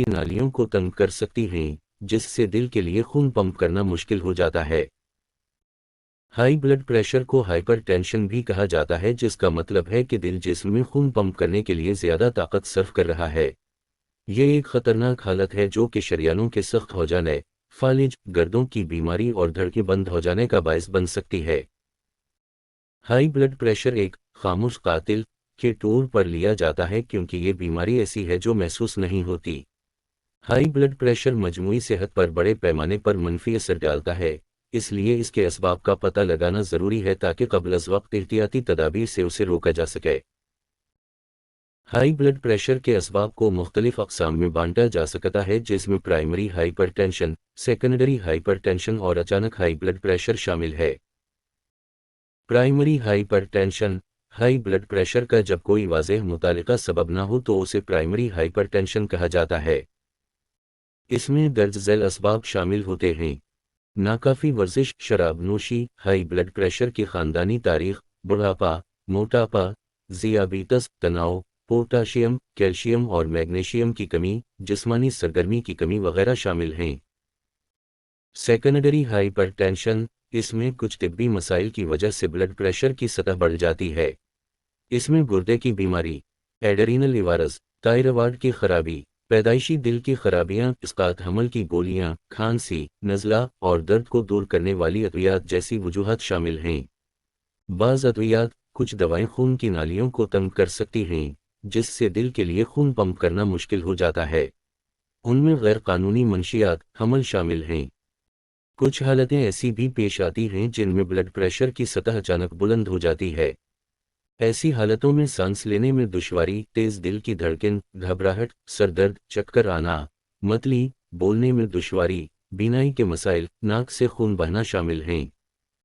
नालियों को तंग कर सकती हैं, जिससे दिल के लिए खून पंप करना मुश्किल हो जाता है। हाई ब्लड प्रेशर को हाइपरटेंशन भी कहा जाता है, जिसका मतलब है कि दिल जिस्म में खून पंप करने के लिए ज़्यादा ताकत सर्फ कर रहा है। ये एक खतरनाक हालत है जो कि शरियानों के सख्त हो जाने, फालिज, गर्दों की बीमारी और धड़कें बंद हो जाने का बायस बन सकती है। हाई ब्लड प्रेशर एक खामोश कातिल के तौर पर लिया जाता है क्योंकि ये बीमारी ऐसी है जो महसूस नहीं होती। हाई ब्लड प्रेशर मजमूई सेहत पर बड़े पैमाने पर मनफी असर डालता है, इसलिए इसके असबाब का पता लगाना ज़रूरी है ताकि क़ब्ल अज़ वक्त एहतियाती तदाबीर से उसे रोका जा सके। हाई ब्लड प्रेशर के असबाब को मुख्तलिफ अक़साम में बांटा जा सकता है, जिसमें प्राइमरी हाइपरटेंशन, सेकेंडरी हाइपरटेंशन और अचानक हाई ब्लड प्रेशर शामिल है। Primary hypertension: high blood pressure का जब कोई वाज़ेह मुतालिका सबब ना हो तो उसे प्राइमरी हाइपरटेंशन कहा जाता है। इसमें दर्ज झैल असबाब शामिल होते हैं: नाकाफ़ी वर्जिश, शराब नोशी, हाई ब्लड प्रेशर की ख़ानदानी तारीख़, बुढ़ापा, मोटापा, ज़ियाबीतस, तनाव, पोटाशियम, कैल्शियम और मैग्नीशियम की कमी, जिस्मानी सरगर्मी की कमी वगैरह शामिल हैं। सेकेंडरी हाइपरटेंशन: इसमें कुछ तिब्बी मसाइल की वजह से ब्लड प्रेशर की सतह बढ़ जाती है। इसमें गुर्दे की बीमारी, एड्रेनल लिवारस, थायराइड की खराबी, पैदाइशी दिल की खराबियां, इस्कात हमल की गोलियां, खांसी, नज़ला और दर्द को दूर करने वाली अद्वियात जैसी वजूहात शामिल हैं। बाज़ अद्वियात, कुछ दवाएं खून की नालियों को तंग कर सकती हैं, जिससे दिल के लिए खून पंप करना मुश्किल हो जाता है। उनमें गैर कानूनी मंशियात, हमल शामिल हैं। कुछ हालतें ऐसी भी पेश आती हैं जिनमें ब्लड प्रेशर की सतह अचानक बुलंद हो जाती है। ऐसी हालतों में सांस लेने में दुश्वारी, तेज़ दिल की धड़कन, घबराहट, सर दर्द, चक्कर आना, मतली, बोलने में दुश्वारी, बीनाई के मसाइल, नाक से खून बहना शामिल हैं।